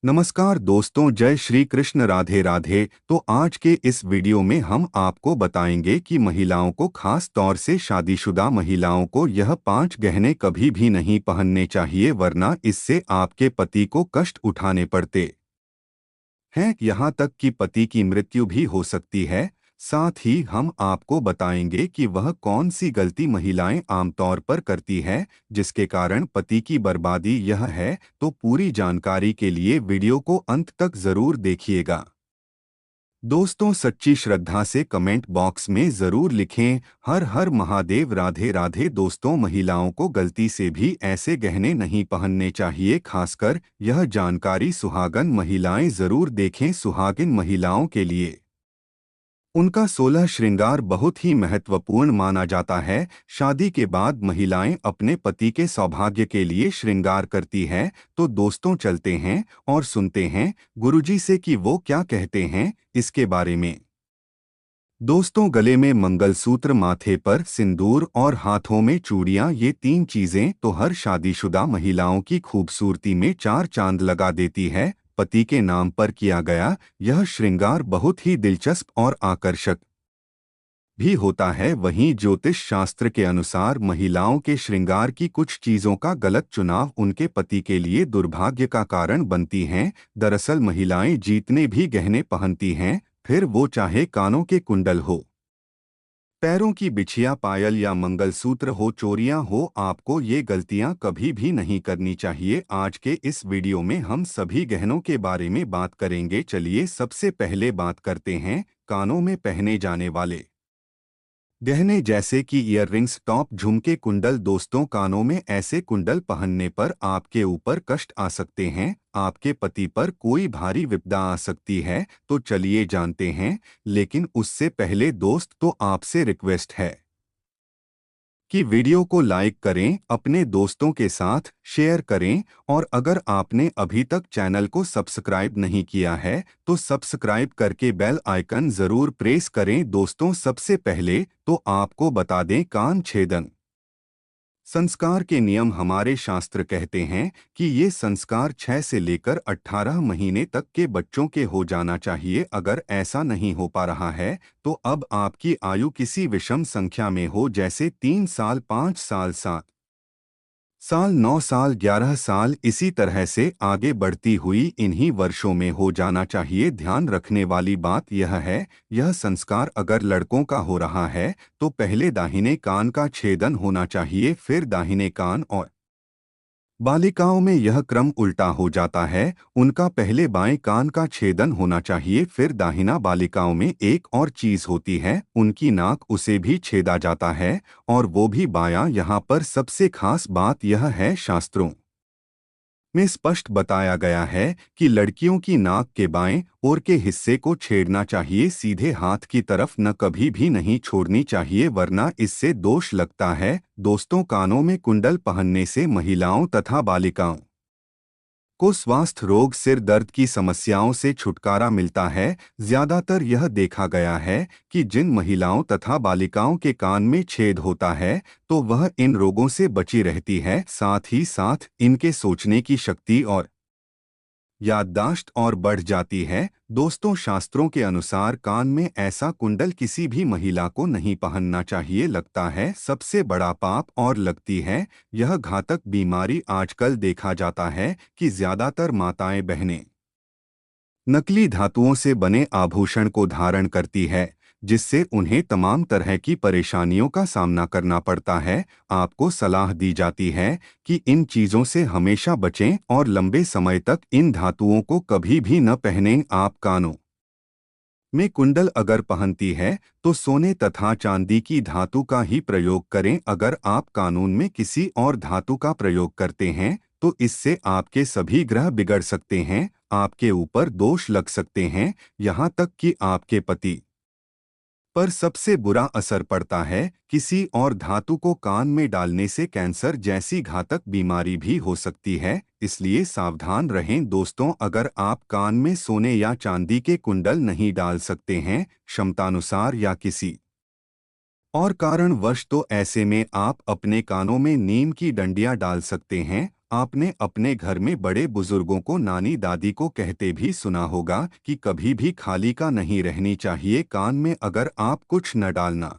नमस्कार दोस्तों, जय श्री कृष्ण, राधे राधे। तो आज के इस वीडियो में हम आपको बताएंगे कि महिलाओं को, खास तौर से शादीशुदा महिलाओं को, यह 5 गहने कभी भी नहीं पहनने चाहिए, वरना इससे आपके पति को कष्ट उठाने पड़ते हैं। यहाँ तक कि पति की मृत्यु भी हो सकती है। साथ ही हम आपको बताएंगे कि वह कौन सी गलती महिलाएं आमतौर पर करती है जिसके कारण पति की बर्बादी यह है। तो पूरी जानकारी के लिए वीडियो को अंत तक जरूर देखिएगा। दोस्तों, सच्ची श्रद्धा से कमेंट बॉक्स में जरूर लिखें, हर हर महादेव, राधे राधे। दोस्तों, महिलाओं को गलती से भी ऐसे गहने नहीं पहनने चाहिए। खासकर यह जानकारी सुहागन महिलाएं जरूर देखें। सुहागिन महिलाओं के लिए उनका 16 श्रृंगार बहुत ही महत्वपूर्ण माना जाता है। शादी के बाद महिलाएं अपने पति के सौभाग्य के लिए श्रृंगार करती है। तो दोस्तों, चलते हैं और सुनते हैं गुरुजी से कि वो क्या कहते हैं इसके बारे में। दोस्तों, गले में मंगलसूत्र, माथे पर सिंदूर और हाथों में चूड़ियां, ये 3 चीजें तो हर शादीशुदा महिलाओं की खूबसूरती में 4 चांद लगा देती है। पति के नाम पर किया गया यह श्रृंगार बहुत ही दिलचस्प और आकर्षक भी होता है। वहीं ज्योतिष शास्त्र के अनुसार महिलाओं के श्रृंगार की कुछ चीजों का गलत चुनाव उनके पति के लिए दुर्भाग्य का कारण बनती हैं। दरअसल महिलाएं जितने भी गहने पहनती हैं, फिर वो चाहे कानों के कुंडल हो, पैरों की बिछिया, पायल या मंगलसूत्र हो, चोरियां हो, आपको ये गलतियां कभी भी नहीं करनी चाहिए। आज के इस वीडियो में हम सभी गहनों के बारे में बात करेंगे। चलिए सबसे पहले बात करते हैं कानों में पहने जाने वाले गहने, जैसे कि ईयररिंग्स, टॉप, झुमके, कुंडल। दोस्तों, कानों में ऐसे कुंडल पहनने पर आपके ऊपर कष्ट आ सकते हैं, आपके पति पर कोई भारी विपदा आ सकती है। तो चलिए जानते हैं। लेकिन उससे पहले दोस्त, तो आपसे रिक्वेस्ट है कि वीडियो को लाइक करें, अपने दोस्तों के साथ शेयर करें, और अगर आपने अभी तक चैनल को सब्सक्राइब नहीं किया है तो सब्सक्राइब करके बेल आइकन जरूर प्रेस करें। दोस्तों, सबसे पहले तो आपको बता दें, कान छेदन संस्कार के नियम। हमारे शास्त्र कहते हैं कि ये संस्कार 6 से लेकर 18 महीने तक के बच्चों के हो जाना चाहिए। अगर ऐसा नहीं हो पा रहा है तो अब आपकी आयु किसी विषम संख्या में हो, जैसे 3 साल, 5 साल, 7 साल, 9 साल, 11 साल, इसी तरह से आगे बढ़ती हुई इन्हीं वर्षों में हो जाना चाहिए। ध्यान रखने वाली बात यह है, यह संस्कार अगर लड़कों का हो रहा है तो पहले दाहिने कान का छेदन होना चाहिए, फिर दाहिने कान, और बालिकाओं में यह क्रम उल्टा हो जाता है। उनका पहले बाएं कान का छेदन होना चाहिए, फिर दाहिना। बालिकाओं में एक और चीज होती है, उनकी नाक, उसे भी छेदा जाता है, और वो भी बायां। यहाँ पर सबसे खास बात यह है, शास्त्रों में स्पष्ट बताया गया है कि लड़कियों की नाक के बाएं ओर के हिस्से को छेड़ना चाहिए, सीधे हाथ की तरफ न कभी भी नहीं छोड़नी चाहिए, वरना इससे दोष लगता है। दोस्तों, कानों में कुंडल पहनने से महिलाओं तथा बालिकाओं को स्वास्थ्य रोग, सिर दर्द की समस्याओं से छुटकारा मिलता है। ज्यादातर यह देखा गया है कि जिन महिलाओं तथा बालिकाओं के कान में छेद होता है तो वह इन रोगों से बची रहती है। साथ ही साथ इनके सोचने की शक्ति और याददाश्त और बढ़ जाती है। दोस्तों, शास्त्रों के अनुसार कान में ऐसा कुंडल किसी भी महिला को नहीं पहनना चाहिए। लगता है सबसे बड़ा पाप, और लगती है यह घातक बीमारी। आजकल देखा जाता है कि ज्यादातर माताएं बहनें नकली धातुओं से बने आभूषण को धारण करती है, जिससे उन्हें तमाम तरह की परेशानियों का सामना करना पड़ता है। आपको सलाह दी जाती है कि इन चीजों से हमेशा बचें और लंबे समय तक इन धातुओं को कभी भी न पहनें। आप कानों में कुंडल अगर पहनती है तो सोने तथा चांदी की धातु का ही प्रयोग करें। अगर आप कानून में किसी और धातु का प्रयोग करते हैं तो इससे आपके सभी ग्रह बिगड़ सकते हैं, आपके ऊपर दोष लग सकते हैं, यहाँ तक कि आपके पति पर सबसे बुरा असर पड़ता है। किसी और धातु को कान में डालने से कैंसर जैसी घातक बीमारी भी हो सकती है, इसलिए सावधान रहें। दोस्तों, अगर आप कान में सोने या चांदी के कुंडल नहीं डाल सकते हैं क्षमतानुसार या किसी और कारणवश, तो ऐसे में आप अपने कानों में नीम की डंडियां डाल सकते हैं। आपने अपने घर में बड़े बुजुर्गों को नानी दादी को कहते भी सुना होगा कि कभी भी खाली का नहीं रहनी चाहिए, कान में अगर आप कुछ न डालना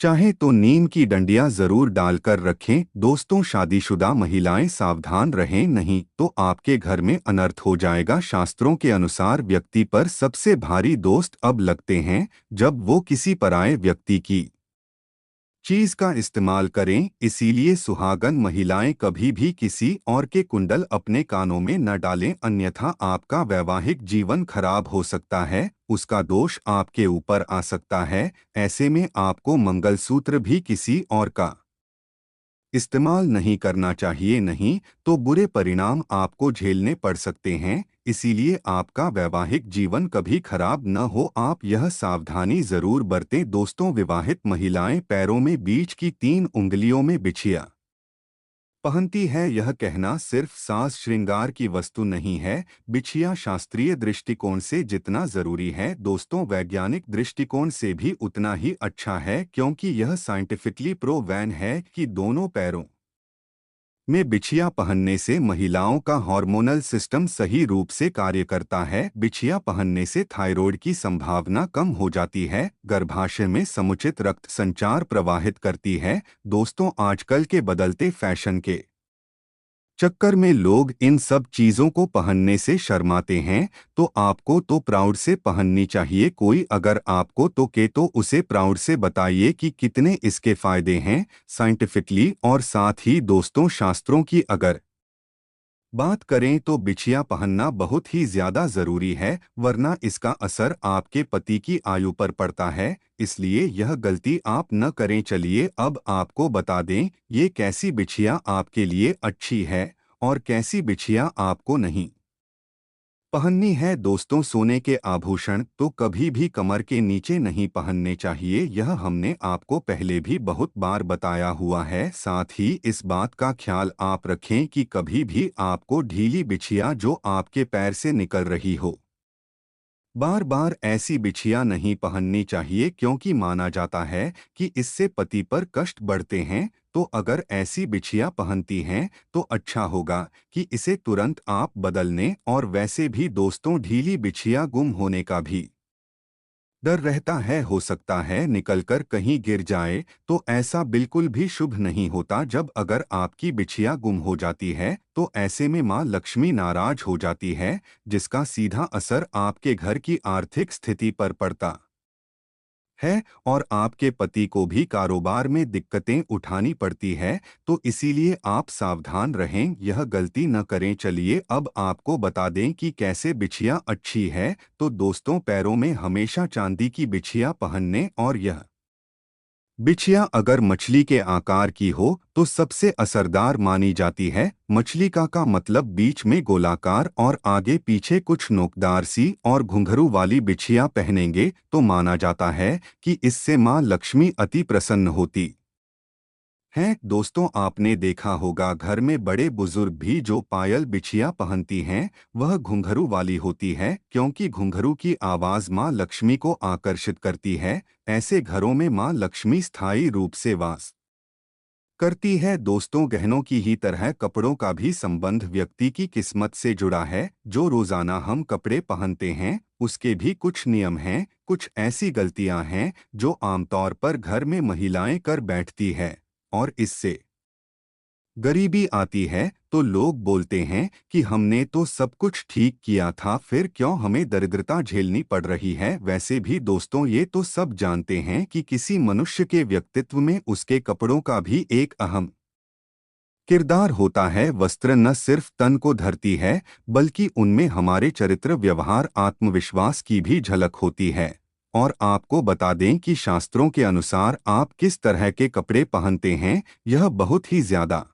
चाहे तो नीम की डंडियां जरूर डालकर रखें। दोस्तों, शादीशुदा महिलाएं सावधान रहें, नहीं तो आपके घर में अनर्थ हो जाएगा। शास्त्रों के अनुसार व्यक्ति पर सबसे भारी दोस्त अब लगते हैं जब वो किसी पराये व्यक्ति की चीज का इस्तेमाल करें। इसीलिए सुहागन महिलाएं कभी भी किसी और के कुंडल अपने कानों में न डालें, अन्यथा आपका वैवाहिक जीवन खराब हो सकता है, उसका दोष आपके ऊपर आ सकता है। ऐसे में आपको मंगलसूत्र भी किसी और का इस्तेमाल नहीं करना चाहिए, नहीं तो बुरे परिणाम आपको झेलने पड़ सकते हैं। इसीलिए आपका वैवाहिक जीवन कभी खराब न हो, आप यह सावधानी जरूर बरतें। दोस्तों, विवाहित महिलाएं पैरों में बीच की 3 उंगलियों में बिछिया पहनती है, यह कहना सिर्फ साज श्रृंगार की वस्तु नहीं है। बिछिया शास्त्रीय दृष्टिकोण से जितना जरूरी है, दोस्तों वैज्ञानिक दृष्टिकोण से भी उतना ही अच्छा है, क्योंकि यह साइंटिफिकली प्रूवन है कि दोनों पैरों में बिछिया पहनने से महिलाओं का हार्मोनल सिस्टम सही रूप से कार्य करता है। बिछिया पहनने से थायराइड की संभावना कम हो जाती है, गर्भाशय में समुचित रक्त संचार प्रवाहित करती है। दोस्तों, आजकल के बदलते फैशन के चक्कर में लोग इन सब चीजों को पहनने से शर्माते हैं, तो आपको तो प्राउड से पहननी चाहिए। कोई अगर आपको तो के तो उसे प्राउड से बताइए कि कितने इसके फायदे हैं साइंटिफिकली। और साथ ही दोस्तों, शास्त्रों की अगर बात करें तो बिछिया पहनना बहुत ही ज्यादा जरूरी है, वरना इसका असर आपके पति की आयु पर पड़ता है। इसलिए यह गलती आप न करें। चलिए अब आपको बता दें ये कैसी बिछिया आपके लिए अच्छी है और कैसी बिछिया आपको नहीं पहननी है। दोस्तों, सोने के आभूषण तो कभी भी कमर के नीचे नहीं पहनने चाहिए, यह हमने आपको पहले भी बहुत बार बताया हुआ है। साथ ही इस बात का ख्याल आप रखें कि कभी भी आपको ढीली बिछिया जो आपके पैर से निकल रही हो, बार बार ऐसी बिछिया नहीं पहननी चाहिए, क्योंकि माना जाता है कि इससे पति पर कष्ट बढ़ते हैं। तो अगर ऐसी बिछिया पहनती हैं तो अच्छा होगा कि इसे तुरंत आप बदलने। और वैसे भी दोस्तों, ढीली बिछिया गुम होने का भी डर रहता है, हो सकता है निकलकर कहीं गिर जाए, तो ऐसा बिल्कुल भी शुभ नहीं होता। जब अगर आपकी बिछिया गुम हो जाती है तो ऐसे में माँ लक्ष्मी नाराज हो जाती है, जिसका सीधा असर आपके घर की आर्थिक स्थिति पर पड़ता है और आपके पति को भी कारोबार में दिक्कतें उठानी पड़ती है। तो इसीलिए आप सावधान रहें, यह गलती न करें। चलिए अब आपको बता दें कि कैसे बिछिया अच्छी है। तो दोस्तों, पैरों में हमेशा चांदी की बिछिया पहनने, और यह बिछिया अगर मछली के आकार की हो तो सबसे असरदार मानी जाती है। मछली का मतलब बीच में गोलाकार और आगे पीछे कुछ नोकदार सी और घुंघरू वाली बिछिया पहनेंगे तो माना जाता है कि इससे माँ लक्ष्मी अति प्रसन्न होती हैं। दोस्तों, आपने देखा होगा घर में बड़े बुजुर्ग भी जो पायल बिछिया पहनती हैं वह घुंघरू वाली होती है, क्योंकि घुंघरू की आवाज माँ लक्ष्मी को आकर्षित करती है। ऐसे घरों में माँ लक्ष्मी स्थायी रूप से वास करती है। दोस्तों, गहनों की ही तरह कपड़ों का भी संबंध व्यक्ति की किस्मत से जुड़ा है। जो रोजाना हम कपड़े पहनते हैं उसके भी कुछ नियम हैं। कुछ ऐसी गलतियां हैं जो आमतौर पर घर में महिलाएं कर बैठती है और इससे गरीबी आती है। तो लोग बोलते हैं कि हमने तो सब कुछ ठीक किया था, फिर क्यों हमें दरिद्रता झेलनी पड़ रही है। वैसे भी दोस्तों, ये तो सब जानते हैं कि किसी मनुष्य के व्यक्तित्व में उसके कपड़ों का भी एक अहम किरदार होता है। वस्त्र न सिर्फ तन को धरती है, बल्कि उनमें हमारे चरित्र, व्यवहार, आत्मविश्वास की भी झलक होती है। और आपको बता दें कि शास्त्रों के अनुसार आप किस तरह के कपड़े पहनते हैं यह बहुत ही ज्यादा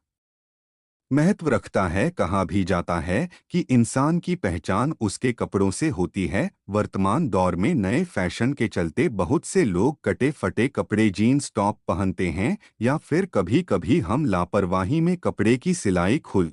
महत्व रखता है। कहा भी जाता है कि इंसान की पहचान उसके कपड़ों से होती है। वर्तमान दौर में नए फैशन के चलते बहुत से लोग कटे फटे कपड़े, जीन्स टॉप पहनते हैं, या फिर कभी कभी हम लापरवाही में कपड़े की सिलाई खुल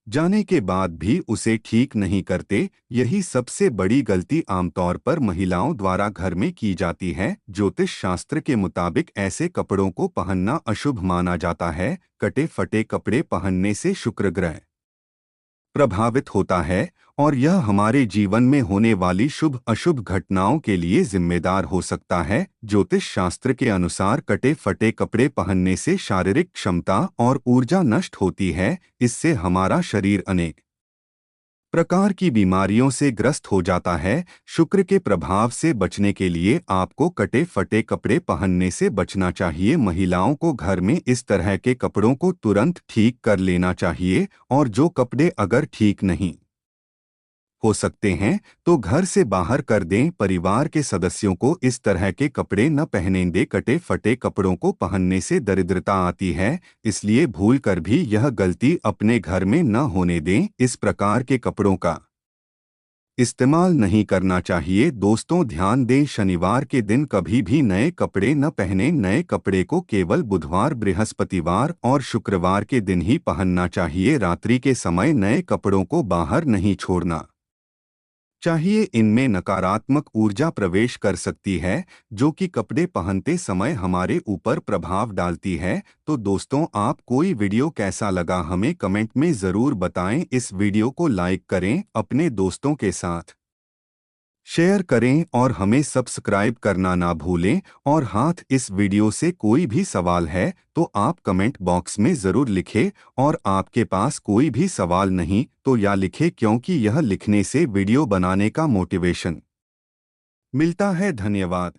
जाने के बाद भी उसे ठीक नहीं करते। यही सबसे बड़ी गलती आमतौर पर महिलाओं द्वारा घर में की जाती है। ज्योतिष शास्त्र के मुताबिक ऐसे कपड़ों को पहनना अशुभ माना जाता है। कटे फटे कपड़े पहनने से शुक्र ग्रह प्रभावित होता है और यह हमारे जीवन में होने वाली शुभ अशुभ घटनाओं के लिए जिम्मेदार हो सकता है। ज्योतिष शास्त्र के अनुसार कटे फटे कपड़े पहनने से शारीरिक क्षमता और ऊर्जा नष्ट होती है। इससे हमारा शरीर अनेक प्रकार की बीमारियों से ग्रस्त हो जाता है। शुक्र के प्रभाव से बचने के लिए आपको कटे फटे कपड़े पहनने से बचना चाहिए। महिलाओं को घर में इस तरह के कपड़ों को तुरंत ठीक कर लेना चाहिए और जो कपड़े अगर ठीक नहीं हो सकते हैं तो घर से बाहर कर दें। परिवार के सदस्यों को इस तरह के कपड़े न पहने दें। कटे फटे कपड़ों को पहनने से दरिद्रता आती है, इसलिए भूल कर भी यह गलती अपने घर में न होने दें। इस प्रकार के कपड़ों का इस्तेमाल नहीं करना चाहिए। दोस्तों ध्यान दें, शनिवार के दिन कभी भी नए कपड़े न पहने। नए कपड़े को केवल बुधवार, बृहस्पतिवार और शुक्रवार के दिन ही पहनना चाहिए। रात्रि के समय नए कपड़ों को बाहर नहीं छोड़ना चाहिए। इनमें नकारात्मक ऊर्जा प्रवेश कर सकती है जो कि कपड़े पहनते समय हमारे ऊपर प्रभाव डालती है। तो दोस्तों, आप कोई वीडियो कैसा लगा हमें कमेंट में ज़रूर बताएं। इस वीडियो को लाइक करें, अपने दोस्तों के साथ शेयर करें और हमें सब्सक्राइब करना ना भूलें। और हाथ इस वीडियो से कोई भी सवाल है तो आप कमेंट बॉक्स में ज़रूर लिखें। और आपके पास कोई भी सवाल नहीं तो या लिखें, क्योंकि यह लिखने से वीडियो बनाने का मोटिवेशन मिलता है। धन्यवाद।